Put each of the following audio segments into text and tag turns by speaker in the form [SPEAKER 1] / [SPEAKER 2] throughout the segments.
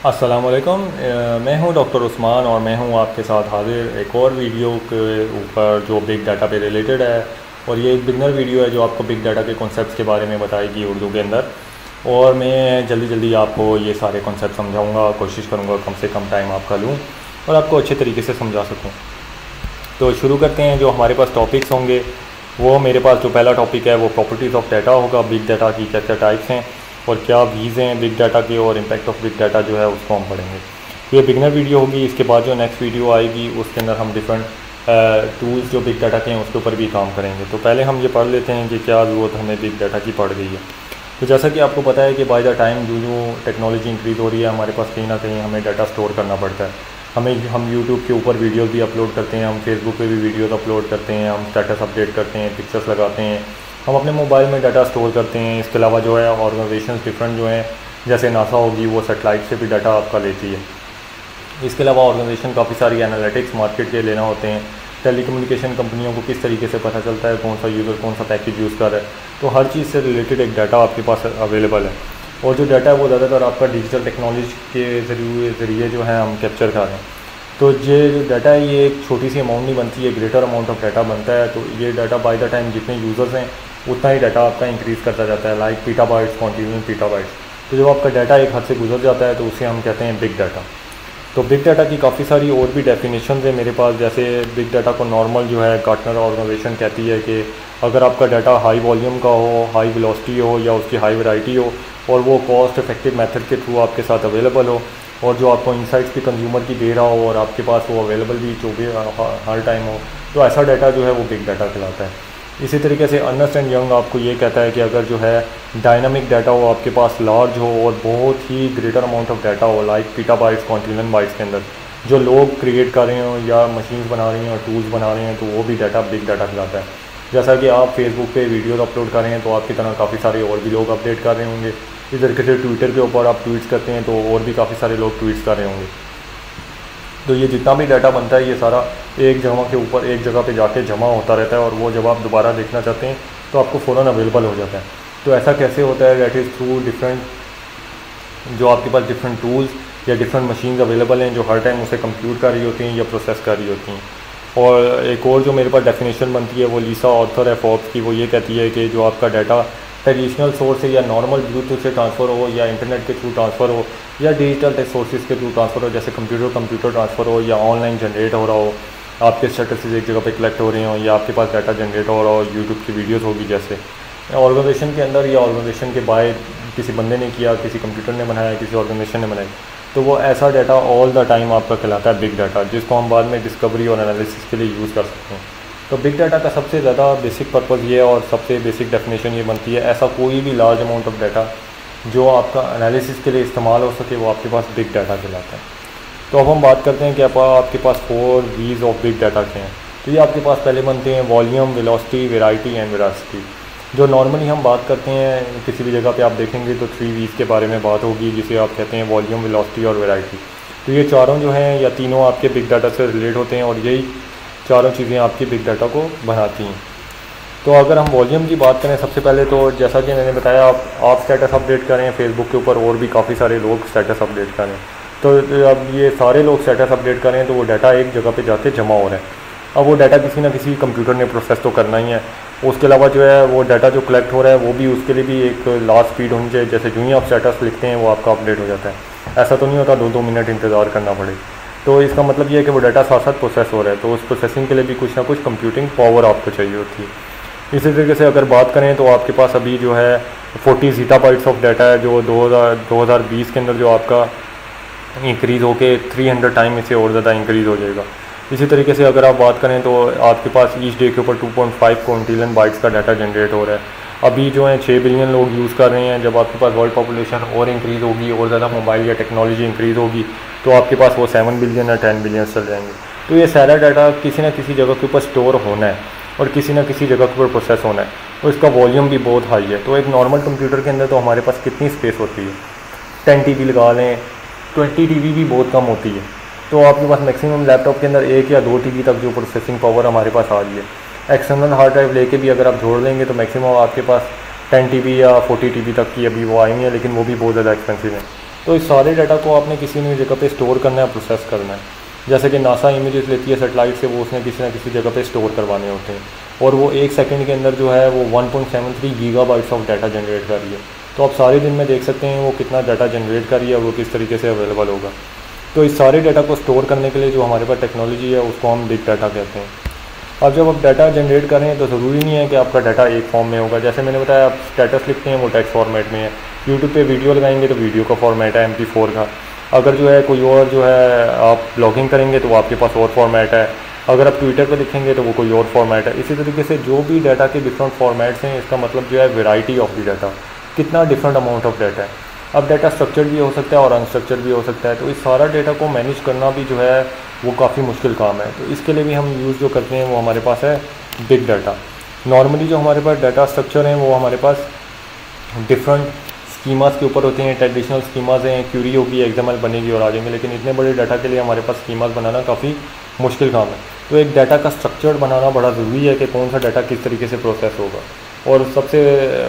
[SPEAKER 1] अस्सलाम वालेकुम। मैं हूं डॉक्टर उस्मान और मैं हूं आपके साथ हाज़िर एक और वीडियो के ऊपर जो बिग डाटा पे रिलेटेड है। और ये एक बिगनर वीडियो है जो आपको बिग डाटा के कॉन्सेप्ट्स के बारे में बताएगी उर्दू के अंदर। और मैं जल्दी जल्दी आपको ये सारे कॉन्सेप्ट समझाऊंगा, कोशिश करूंगा कम से कम टाइम आपका लूँ और आपको अच्छे तरीके से समझा सकूँ। तो शुरू करते हैं। जो हमारे पास टॉपिक्स होंगे वो मेरे पास जो पहला टॉपिक है वो प्रॉपर्टीज़ ऑफ डाटा होगा। बिग डाटा की क्या क्या टाइप्स हैं और क्या वीज़ हैं बिग डाटा के, और इम्पैक्ट ऑफ बिग डाटा जो है उसको हम पढ़ेंगे। तो ये बिगनर वीडियो होगी। इसके बाद जो नेक्स्ट वीडियो आएगी उसके अंदर हम डिफरेंट टूल्स जो बिग डाटा के हैं उसके ऊपर भी काम करेंगे। तो पहले हम ये पढ़ लेते हैं कि क्या ज़रूरत हमें बिग डाटा की पड़ गई है। तो जैसा कि आपको पता है कि बाय द टाइम जो जो टेक्नोलॉजी इंक्रीज़ हो रही है हमारे पास कहीं ना कहीं हमें डाटा स्टोर करना पड़ता है। हम यूट्यूब के ऊपर वीडियोस भी अपलोड करते हैं, हम फेसबुक पे भी वीडियोस अपलोड करते हैं, हम स्टेटस अपडेट करते हैं, पिक्चर्स लगाते हैं, हम अपने मोबाइल में डाटा स्टोर करते हैं। इसके अलावा जो है ऑर्गेनाइजेशन डिफरेंट जो हैं जैसे नासा होगी वो सेटेलाइट से भी डाटा आपका लेती है। इसके अलावा ऑर्गेनाइजेशन काफ़ी सारी एनालिटिक्स मार्केट के लेना होते हैं। टेलीकम्युनिकेशन कंपनियों को किस तरीके से पता चलता है कौन सा यूज़र कौन सा पैकेज यूज़ कर रहा है। तो हर चीज़ से रिलेटेड एक डाटा आपके पास अवेलेबल है। और जो डाटा है वो ज़्यादातर आपका डिजिटल टेक्नोलॉजी के ज़रिए जो है हम कैप्चर कर रहे हैं। तो ये जो डाटा है ये एक छोटी सी अमाउंट नहीं बनती है, ग्रेटर अमाउंट ऑफ डाटा बनता है। तो ये डाटा बाय द टाइम जितने यूज़र्स हैं उतना ही डाटा आपका इंक्रीज़ करता जाता है, लाइक पीटाबाइट्स, कॉन्टिन्यूस पीटाबाइट्स। तो जब आपका डाटा एक हद से गुजर जाता है तो उसे हम कहते हैं बिग डाटा। तो बिग डाटा की काफ़ी सारी और भी डेफिनेशन है मेरे पास। जैसे बिग डाटा को नॉर्मल जो है गार्टनर ऑर्गेनाइजेशन कहती है कि अगर आपका डाटा हाई वॉल्यूम का हो, हाई वेलोसिटी हो या उसकी हाई वैरायटी हो और वो कॉस्ट इफेक्टिव मेथड के थ्रू आपके साथ अवेलेबल हो और जो आपको इंसाइट्स भी कंज्यूमर की दे रहा हो और आपके पास वो अवेलेबल भी हर टाइम हो, तो ऐसा डाटा जो है वो बिग डाटा कहलाता है। इसी तरीके से अर्नेस्ट एंड यंग आपको ये कहता है कि अगर जो है डायनामिक डाटा हो आपके पास लार्ज हो और बहुत ही ग्रेटर अमाउंट ऑफ डाटा हो, लाइक पीटाबाइट्स, क्वांटिलियन बाइट्स के अंदर जो लोग क्रिएट कर रहे हो या मशीन्स बना रही हैं और टूल्स बना रहे हैं, तो वो भी डाटा बिग डाटा कहलाता है। जैसा कि आप फेसबुक पे वीडियोस अपलोड कर रहे हैं तो आपकी तरह काफ़ी सारे और भी लोग अपडेट कर रहे होंगे। इस तरीके से ट्विटर के ऊपर आप ट्वीट्स करते हैं तो और भी काफ़ी सारे लोग ट्वीट्स कर रहे होंगे। तो ये जितना भी डाटा बनता है ये सारा एक जगह के ऊपर एक जगह पे जाके जमा होता रहता है और वो जब आप दोबारा देखना चाहते हैं तो आपको फ़ौरन अवेलेबल हो जाता है। तो ऐसा कैसे होता है? दैट इज़ थ्रू डिफरेंट जो आपके पास डिफरेंट टूल्स या डिफरेंट मशीन्स अवेलेबल हैं जो हर टाइम उसे कंप्यूट कर रही होती हैं या प्रोसेस कर रही होती हैं। और एक और जो मेरे पास डेफिनेशन बनती है वो लीसा ऑथर है फोर्ब्स की, वो ये कहती है कि जो आपका डाटा ट्रेडिशनल सोर्स है या नॉर्मल ब्लूटूथ से ट्रांसफ़र हो या इंटरनेट के थ्रू ट्रांसफ़र हो या डिजिटल सोर्सेज के थ्रू ट्रांसफ़र हो, जैसे कंप्यूटर ट्रांसफ़र हो या ऑनलाइन जनरेट हो रहा हो, आपके स्टेटस एक जगह पे कलेक्ट हो रहे हो या आपके पास डाटा जनरेट हो रहा हो, यूट्यूब की वीडियोस होगी, जैसे ऑर्गेनाइजेशन के अंदर या ऑर्गेनाइजेशन के बाहर किसी बंदे ने किया, किसी कंप्यूटर ने बनाया, किसी ऑर्गेनाइजेशन ने बनाई, तो वो ऐसा डाटा ऑल द टाइम आपका कहलाता है बिग डाटा, जिसको हम बाद में डिस्कवरी और एनालिसिस के लिए यूज़ कर सकते हैं। तो बिग डाटा का सबसे ज़्यादा बेसिक पर्पज़ ये है और सबसे बेसिक डेफिनेशन ये बनती है, ऐसा कोई भी लार्ज अमाउंट ऑफ डाटा जो आपका एनालिसिस के लिए इस्तेमाल हो सके वो आपके पास बिग डाटा कहलाता है। तो अब हम बात करते हैं कि आपके पास 4 वीज़ ऑफ बिग डाटा के हैं। तो ये आपके पास पहले बनते हैं volume, velocity, variety and veracity. जो नॉर्मली हम बात करते हैं किसी भी जगह पे आप देखेंगे तो 3 वीज़ के बारे में बात होगी, जिसे आप कहते हैं वॉल्यूम, वेलोसिटी और वेराइटी। तो ये चारों जो हैं या तीनों आपके बिग डाटा से रिलेट होते हैं और यही चारों चीज़ें आपकी बिग डाटा को बनाती हैं। तो अगर हम वॉल्यूम की बात करें सबसे पहले, तो जैसा कि मैंने बताया आप स्टेटस अपडेट करें फेसबुक के ऊपर और भी काफ़ी सारे लोग स्टेटस अपडेट करें, तो अब ये सारे लोग स्टेटस अपडेट करें तो वो डाटा एक जगह पे जाके जमा हो रहा है। अब वो डाटा किसी ना किसी कंप्यूटर ने प्रोसेस तो करना ही है। उसके अलावा जो है वो डाटा जो कलेक्ट हो रहा है वो भी उसके लिए भी एक लास्ट स्पीड होनी चाहिए। जैसे जो ही आप स्टेटस लिखते हैं वो आपका अपडेट हो जाता है। ऐसा तो नहीं होता 2-2 मिनट इंतज़ार करना पड़े। तो इसका मतलब ये है कि वो डाटा साथ साथ प्रोसेस हो रहा है, तो उस प्रोसेसिंग के लिए भी कुछ ना कुछ कंप्यूटिंग पावर आपको चाहिए होती है। इसी तरीके से अगर बात करें तो आपके पास अभी जो है 40 ज़ीटाबाइट्स ऑफ डाटा है जो 2020 के अंदर जो आपका इंक्रीज़ होके 300 टाइम इससे और ज़्यादा इंक्रीज़ हो जाएगा। इसी तरीके से अगर आप बात करें तो आपके पास ईच डे के ऊपर 2.5 क्विंटिलियन बाइट्स का डाटा जनरेट हो रहा है। अभी जो है 6 बिलियन लोग यूज़ कर रहे हैं। जब आपके पास वर्ल्ड पॉपुलेशन और इंक्रीज़ होगी और ज़्यादा मोबाइल या टेक्नोलॉजी इंक्रीज़ होगी तो आपके पास वो 7 बिलियन या 10 बिलियन चल जाएंगे। तो ये सारा डाटा किसी न किसी जगह के ऊपर स्टोर होना है और किसी न किसी जगह के ऊपर प्रोसेस होना है, और इसका वॉल्यूम भी बहुत हाई है। तो एक नॉर्मल कंप्यूटर के अंदर तो हमारे पास कितनी स्पेस होती है? 10 TB लगा लें, 20 TB भी बहुत कम होती है। तो आपके पास मैक्सिमम लैपटॉप के अंदर 1 या 2 TB तक जो प्रोसेसिंग पावर हमारे पास आ रही है। एक्सटर्नल हार्ड ड्राइव लेके भी अगर आप जोड़ लेंगे तो मैक्सिमम आपके पास 10 TB या 40 TB तक की अभी वो आई हुई है, लेकिन वो भी बहुत ज़्यादा एक्सपेंसिव है। तो इस सारे डाटा को आपने किसी न जगह पे स्टोर करना है, प्रोसेस करना है। जैसे कि नासा इमेजेस लेती है सैटेलाइट से, वो उसने किसी न किसी जगह पे स्टोर करवाने होते हैं, और वो 1 सेकंड के अंदर जो है वो 1.73 गीगाबाइट्स ऑफ डाटा जनरेट कर रही है। तो आप सारे दिन में देख सकते हैं वो कितना डाटा जनरेट कर रही है और वो किस तरीके से अवेलेबल होगा। तो इस सारे डाटा को स्टोर करने के लिए जो हमारे पास टेक्नोलॉजी है उसको हम बिग डाटा कहते हैं। अब जब आप डाटा जनरेट कर रहे हैं तो ज़रूरी नहीं है कि आपका डाटा एक फॉर्म में होगा। जैसे मैंने बताया, आप स्टेटस लिखते हैं वो टेक्स्ट फॉर्मेट में है, यूट्यूब पे वीडियो लगाएंगे तो वीडियो का फॉर्मेट है MP4 का, अगर जो है कोई और जो है आप ब्लॉगिंग करेंगे तो आपके पास और फॉर्मेट है, अगर आप ट्विटर पर लिखेंगे तो वो कोई और फॉर्मेट है। इसी तरीके से जो भी डाटा के डिफरेंट फॉर्मेट्स हैं, इसका मतलब जो है वेराइटी ऑफ द डाटा, कितना डिफरेंट अमाउंट ऑफ डाटा है। अब डाटा स्ट्रक्चर्ड भी हो सकता है और अनस्ट्रक्चर्ड भी हो सकता है, तो इस सारा डाटा को मैनेज करना भी जो है वो काफ़ी मुश्किल काम है। तो इसके लिए भी हम यूज़ जो करते हैं वो हमारे पास है बिग डाटा। नॉर्मली जो हमारे पास डाटा स्ट्रक्चर हैं वो हमारे पास डिफरेंट स्कीमास के ऊपर होते हैं, ट्रेडिशनल स्कीमास हैं, क्यूरी होगी, XML बनेगी और आ जाएंगे, लेकिन इतने बड़े डाटा के लिए हमारे पास स्कीमास बनाना काफ़ी मुश्किल काम है। तो एक डाटा का स्ट्रक्चर बनाना बड़ा ज़रूरी है कि कौन सा डाटा किस तरीके से प्रोसेस होगा। और सबसे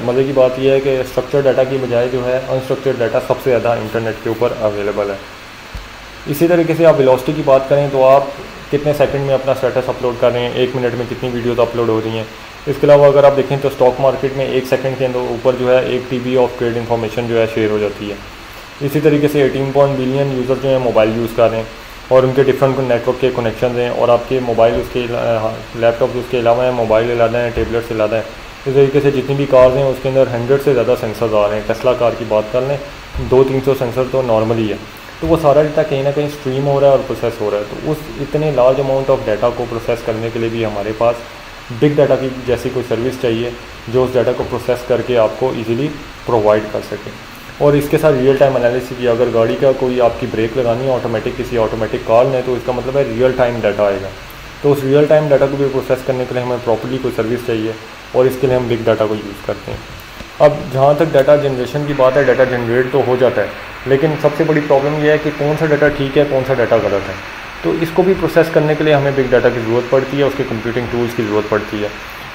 [SPEAKER 1] मज़े की बात यह है कि स्ट्रक्चर डाटा की बजाय जो है अनस्ट्रक्चर्ड डाटा सबसे ज़्यादा इंटरनेट के ऊपर अवेलेबल है। इसी तरीके से आप वेलोसिटी की बात करें तो आप कितने सेकंड में अपना स्टेटस अपलोड कर रहे हैं, 1 मिनट में कितनी वीडियोस अपलोड हो रही हैं। इसके अलावा अगर आप देखें तो स्टॉक मार्केट में 1 सेकंड के अंदर ऊपर जो है 1 TB ऑफ ट्रेड इन्फॉर्मेशन जो है शेयर हो जाती है। इसी तरीके से 18 बिलियन यूज़र जो है मोबाइल यूज़ कर रहे हैं और उनके डिफरेंट नेटवर्क के कनेक्शन हैं, और आपके मोबाइल उसके लैपटॉप उसके अलावा है, मोबाइल अलादा है, टेबलेट से अलादा है। इस तरीके से जितनी भी कार्स हैं उसके अंदर 100 से ज़्यादा सेंसर्स आ रहे हैं। टेस्ला कार की बात कर लें, 200-300 सेंसर तो नॉर्मली है। तो वो सारा डाटा कहीं ना कहीं स्ट्रीम हो रहा है और प्रोसेस हो रहा है। तो उस इतने लार्ज अमाउंट ऑफ डाटा को प्रोसेस करने के लिए भी हमारे पास बिग डाटा की जैसी कोई सर्विस चाहिए जो उस डाटा को प्रोसेस करके आपको इजीली प्रोवाइड कर सके। और इसके साथ रियल टाइम एनालिसिस की, अगर गाड़ी का कोई आपकी ब्रेक लगानी है ऑटोमेटिक किसी ऑटोमेटिक कार ने, तो इसका मतलब है रियल टाइम डाटा आएगा। तो उस रियल टाइम डाटा को भी प्रोसेस करने के लिए हमें प्रॉपर्ली कोई सर्विस चाहिए और इसके लिए हम बिग डाटा को यूज़ करते हैं। अब जहाँ तक डाटा जनरेशन की बात है, डाटा जनरेट तो हो जाता है, लेकिन सबसे बड़ी प्रॉब्लम यह है कि कौन सा डाटा ठीक है, कौन सा डाटा गलत है। तो इसको भी प्रोसेस करने के लिए हमें बिग डाटा की ज़रूरत पड़ती है, उसके कंप्यूटिंग टूल्स की ज़रूरत पड़ती है।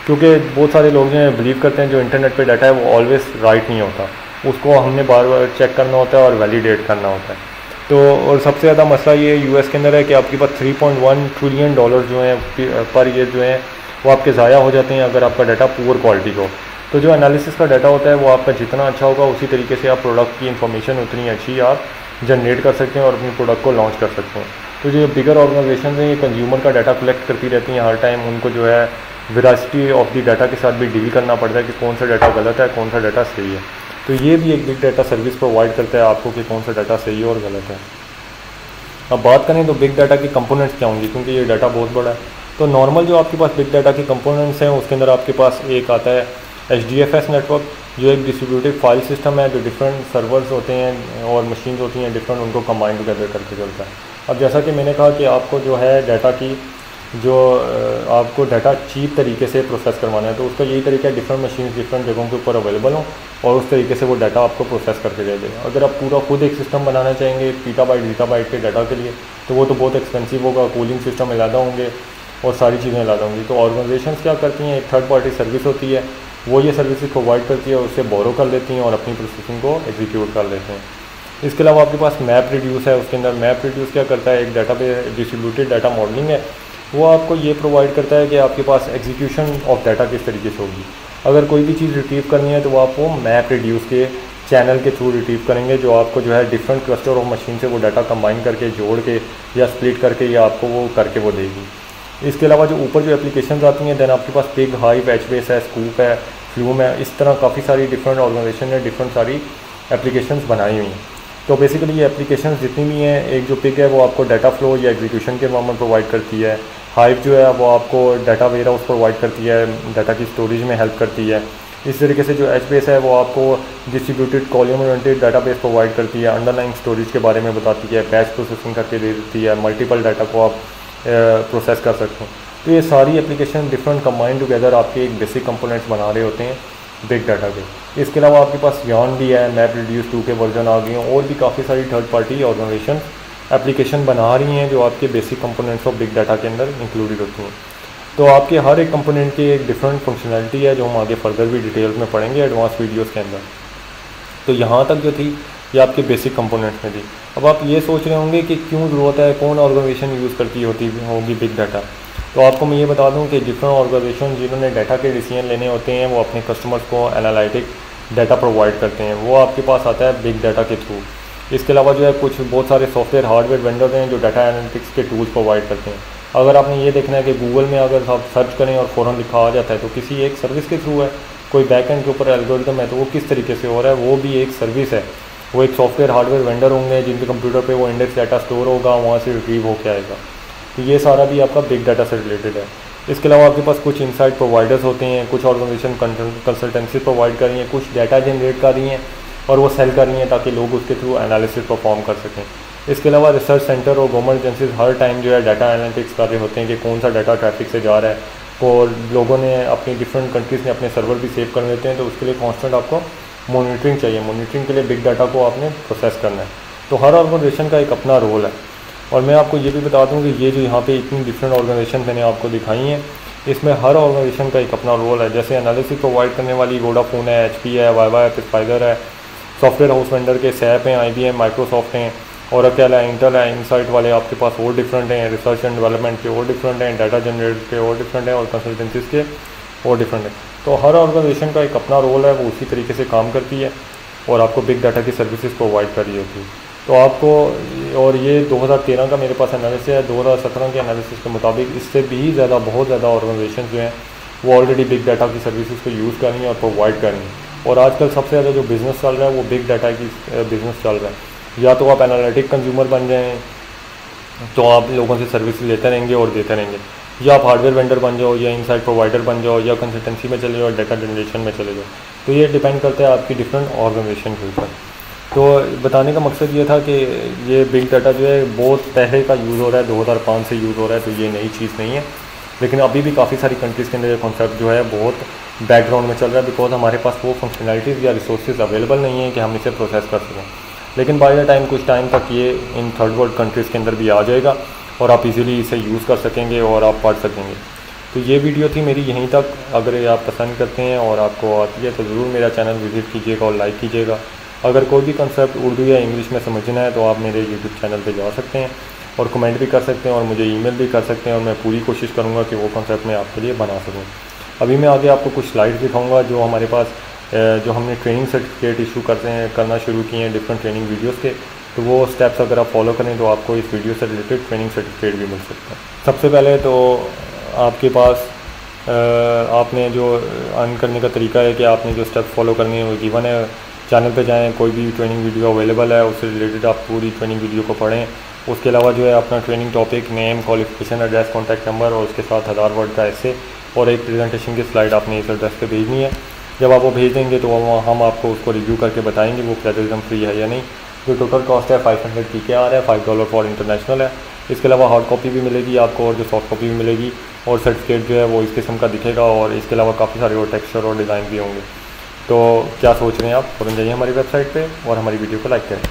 [SPEAKER 1] क्योंकि बहुत सारे लोग जो हैं बिलीव करते हैं जो इंटरनेट पे डाटा है वो ऑलवेज़ राइट नहीं होता, उसको हमने बार बार चेक करना होता है और वैलिडेट करना होता है। तो और सबसे ज़्यादा मसला ये US के अंदर है कि आपके पास $3.1 ट्रिलियन जो हैं पर ईयर जो हैं वो आपके ज़ाया हो जाते हैं अगर आपका डाटा पुअर क्वालिटी का हो। तो जो एनालिसिस का डाटा होता है वो आपका जितना अच्छा होगा उसी तरीके से आप प्रोडक्ट की इन्फॉर्मेशन उतनी अच्छी आप जनरेट कर सकते हैं और अपने प्रोडक्ट को लॉन्च कर सकते हैं। तो जो बिगर ऑर्गेनाइजेशन हैं ये कंज्यूमर का डाटा कलेक्ट करती रहती हैं हर टाइम, उनको जो है वेरासिटी ऑफ द डाटा के साथ भी डील करना पड़ता है कि कौन सा डाटा गलत है, कौन सा डाटा सही है। तो ये भी एक बिग डाटा सर्विस प्रोवाइड करता है आपको कि कौन सा डाटा सही है और गलत है। अब बात करें तो बिग डाटा की कंपोनेंट्स क्या होंगी, क्योंकि ये डाटा बहुत बड़ा है। तो नॉर्मल जो आपके पास बिग डाटा के कंपोनेंट्स हैं उसके अंदर आपके पास एक आता है HDFS नेटवर्क, जो एक डिस्ट्रीब्यूटेड फाइल सिस्टम है जो डिफरेंट सर्वर्स होते हैं और मशीन्स होती हैं डिफरेंट, उनको कंबाइन टुगेदर करके चलता है। अब जैसा कि मैंने कहा कि आपको जो है डाटा की जो आपको डाटा चीप तरीके से प्रोसेस करवाना है, तो उसका यही तरीका है डिफरेंट मशीन डिफरेंट जगहों के ऊपर अवेलेबल हों और उस तरीके से वो डाटा आपको प्रोसेस करके दे देगा। अगर आप पूरा खुद एक सिस्टम बनाना चाहेंगे पीटाबाइट के डाटा के लिए तो वो तो बहुत एक्सपेंसिव होगा, कूलिंग सिस्टम अलादा होंगे और सारी चीज़ें अलादा होंगी। तो ऑर्गेनाइजेशंस क्या करती हैं, एक थर्ड पार्टी सर्विस होती है, वो ये सर्विसेज प्रोवाइड करती है, उससे बोरो कर लेती हैं और अपनी प्रोसेसिंग को एग्जीक्यूट कर लेते हैं। इसके अलावा आपके पास मैप रिड्यूस है, उसके अंदर मैप रिड्यूस क्या करता है, एक डाटा पे डिस्ट्रीब्यूटेड डाटा मॉडलिंग है, वो आपको ये प्रोवाइड करता है कि आपके पास एग्जीक्यूशन ऑफ डाटा किस तरीके से होगी। अगर कोई भी चीज़ रिट्रीव करनी है तो वो आपको मैप रिड्यूस के चैनल के थ्रू रिट्रीव करेंगे, जो आपको जो है डिफरेंट क्लस्टर ऑफ मशीन से वो डाटा कंबाइन करके जोड़ के या स्प्लिट करके या आपको वो करके वो देगी। इसके अलावा जो ऊपर जो एप्लीकेशंस आती हैं, देन आपके पास पिग, हाइव, HBase है, स्कूप है, फ्लूम है, इस तरह काफ़ी सारी डिफरेंट ऑर्गेनाइजेशन ने डिफरेंट सारी एप्लीकेशंस बनाई हुई हैं। तो बेसिकली ये एप्लीकेशंस जितनी भी हैं, एक जो पिग है वो आपको डाटा फ्लो या एग्जीक्यूशन के एनवायरनमेंट प्रोवाइड करती है, हाइव जो है वो आपको डाटा वेयर हाउस प्रोवाइड करती है, डाटा की स्टोरेज में हेल्प करती है। इस तरीके से जो HBase है वो आपको distributed column oriented database provide करती है, अंडरलाइंग स्टोरेज के बारे में बताती है, बैच प्रोसेसिंग करके दे देती है, मल्टीपल डाटा को आप प्रोसेस कर सकते हैं। तो ये सारी एप्लीकेशन डिफरेंट कंबाइन टुगेदर आपके एक बेसिक कंपोनेंट्स बना रहे होते हैं बिग डाटा के। इसके अलावा आपके पास यार्न भी है, मैप रिड्यूस 2 के वर्जन आ गए हैं, और भी काफ़ी सारी थर्ड पार्टी ऑर्गेनाइजेशन एप्लीकेशन बना रही हैं जो आपके basic components of big data के अंदर इंक्लूडेड होती हैं। तो आपके हर एक कंपोनेंट की एक डिफरेंट फंक्शनैलिटी है जो हम आगे फर्दर भी डिटेल्स में पढ़ेंगे एडवांस वीडियोस के अंदर। तो यहाँ तक जो थी ये आपके बेसिक कंपोनेंट्स में थी। अब आप ये सोच रहे होंगे कि क्यों ज़रूरत है, कौन ऑर्गेनाइजेशन यूज़ करती होगी बिग डाटा। तो आपको मैं ये बता दूं कि डिफरेंट ऑर्गेनाइजेशन जिन्होंने डाटा के डिसीजन लेने होते हैं वो अपने कस्टमर्स को एनालिटिक डाटा प्रोवाइड करते हैं, वो आपके पास आता है बिग डाटा के थ्रू। इसके अलावा जो है कुछ बहुत सारे सॉफ्टवेयर हार्डवेयर वेंडर हैं जो डाटा एनालिटिक्स के टूल्स प्रोवाइड करते हैं। अगर आपने ये देखना है कि गूगल में अगर आप सर्च करें और फ़ौरन लिखा आ जाता है तो किसी एक सर्विस के थ्रू है, कोई बैकएंड के ऊपर एल्गोरिथम है तो वो किस तरीके से हो रहा है, वो भी एक सर्विस है। वो एक सॉफ्टवेयर हार्डवेयर वेंडर होंगे जिनके कंप्यूटर पे वो इंडेक्स डाटा स्टोर होगा, वहाँ से रिट्रीव होकर आएगा। तो ये सारा भी आपका बिग डाटा से रिलेटेड है। इसके अलावा आपके पास कुछ इनसाइट प्रोवाइडर्स होते हैं, कुछ ऑर्गेनाइजेशन कंसल्टेंसी प्रोवाइड कर रही हैं, कुछ डाटा जनरेट कर रही हैं और वो सेल कर रही हैं ताकि लोग उसके थ्रू एनालिसिस परफॉर्म कर सकें। इसके अलावा रिसर्च सेंटर और गवर्नमेंट एजेंसीज हर टाइम जो है डाटा एनालिटिक्स कर रहे होते हैं कि कौन सा डाटा ट्रैफिक से जा रहा है, और लोगों ने अपनी डिफरेंट कंट्रीज़ ने अपने सर्वर भी सेव कर लेते हैं, तो उसके लिए कॉन्स्टेंट आपको मॉनिटरिंग चाहिए। मॉनिटरिंग के लिए बिग डाटा को आपने प्रोसेस करना है। तो हर ऑर्गेनाइजेशन का एक अपना रोल है। और मैं आपको ये भी बता दूं कि ये जो यहाँ पे इतनी डिफरेंट ऑर्गेनाइजेशन मैंने आपको दिखाई हैं, इसमें हर ऑर्गेनाइजेशन का एक अपना रोल है। जैसे एनालिसिस प्रोवाइड करने वाली वोडाफोन है, HP है, वाईवा है, स्पाइडर है। सॉफ्टवेयर हाउस वेंडर के सैप हैं, IBM, माइक्रोसॉफ्ट हैं, ओरेकल है, इंटेल है। इनसाइट वाले आपके पास और डिफरेंट हैं, रिसर्च एंड डेवलपमेंट के और डिफरेंट हैं, डाटा जनरेट के और डिफरेंट हैं, और कंसल्टेंसीज के और डिफरेंट है। तो हर ऑर्गेनाइजेशन का एक अपना रोल है, वो उसी तरीके से काम करती है और आपको बिग डाटा की सर्विसेज प्रोवाइड कर रही होती है। तो आपको, और ये 2013 का मेरे पास एनालिसिस है, 2017 के एनालिसिस के मुताबिक इससे भी ज़्यादा, बहुत ज़्यादा ऑर्गेनाइजेशन जो हैं वो ऑलरेडी बिग डाटा की सर्विसेज को यूज़ कर रही हैं और प्रोवाइड कर रही हैं। और आजकल सबसे ज़्यादा जो बिज़नेस चल रहा है वो बिग डाटा की बिज़नेस चल रहा है। या तो आप एनालिटिक कंज्यूमर बन जाएँ तो आप लोगों से सर्विस लेते रहेंगे और देते रहेंगे, या आप हार्डवेयर वेंडर बन जाओ, या इनसाइट प्रोवाइडर बन जाओ, या कंसल्टेंसी में चले जाओ, डाटा जनरेशन में चले जाओ। तो ये डिपेंड करता है आपकी डिफरेंट ऑर्गेनाइजेशन के ऊपर। तो बताने का मकसद ये था कि ये बिग डाटा जो है बहुत पहले का यूज़ हो रहा है, 2005 से यूज़ हो रहा है, तो ये नई चीज़ नहीं है। लेकिन अभी भी काफ़ी सारी कंट्रीज़ के अंदर ये कॉन्सेप्ट जो है बहुत बैकग्राउंड में चल रहा है, बिकॉज हमारे पास वो फंक्शनैलिटीज़ या रिसोर्सेज अवेलेबल नहीं है कि हम इसे प्रोसेस कर सकें। लेकिन बाय द टाइम, कुछ टाइम तक ये इन थर्ड वर्ल्ड कंट्रीज़ के अंदर भी आ जाएगा और आप इजीली इसे यूज़ कर सकेंगे और आप पढ़ सकेंगे। तो ये वीडियो थी मेरी यहीं तक। अगर ये आप पसंद करते हैं और आपको आती है तो ज़रूर मेरा चैनल विज़िट कीजिएगा और लाइक कीजिएगा। अगर कोई भी कंसेप्ट उर्दू या इंग्लिश में समझना है तो आप मेरे यूट्यूब चैनल पे जा सकते हैं और कमेंट भी कर सकते हैं और मुझे ईमेल भी कर सकते हैं, और मैं पूरी कोशिश करूँगा कि वो कंसेप्ट मैं आपके लिए बना सकूँ। अभी मैं आगे आपको कुछ स्लाइड्स दिखाऊँगा जो हमारे पास जो हमने ट्रेनिंग सर्टिफिकेट इशू करना शुरू किए हैं डिफरेंट ट्रेनिंग वीडियोज़ के। तो वो स्टेप्स अगर आप फॉलो करें तो आपको इस वीडियो से रिलेटेड ट्रेनिंग सर्टिफिकेट भी मिल सकता है। सबसे पहले तो आपके पास आपने जो अर्न करने का तरीका है कि आपने जो स्टेप फॉलो करने हैं वो गिवन है। चैनल पे जाएं, कोई भी ट्रेनिंग वीडियो अवेलेबल है उससे रिलेटेड आप पूरी ट्रेनिंग वीडियो को पढ़ें। उसके अलावा जो है अपना training topic, name, qualification, address, contact number और उसके साथ 1000 वर्ड का ऐसे और एक प्रेजेंटेशन की स्लाइड आपने इस एड्रेस पे भेजनी है। जब आप वो भेज देंगे तो हम आपको उसको रिव्यू करके बताएंगे वो प्लेजरिज्म फ्री है या नहीं। जो टोटल कॉस्ट है 500 PKR है, $5 फॉर इंटरनेशनल है। इसके अलावा हार्ड कॉपी भी मिलेगी आपको और जो सॉफ्ट कॉपी भी मिलेगी, और सर्टिफिकेट जो है वो इस किस्म का दिखेगा, और इसके अलावा काफ़ी सारे और टेक्सचर और डिज़ाइन भी होंगे। तो क्या सोच रहे हैं आप, फ़ौरन जाइए हमारी वेबसाइट पे और हमारी वीडियो को लाइक करें।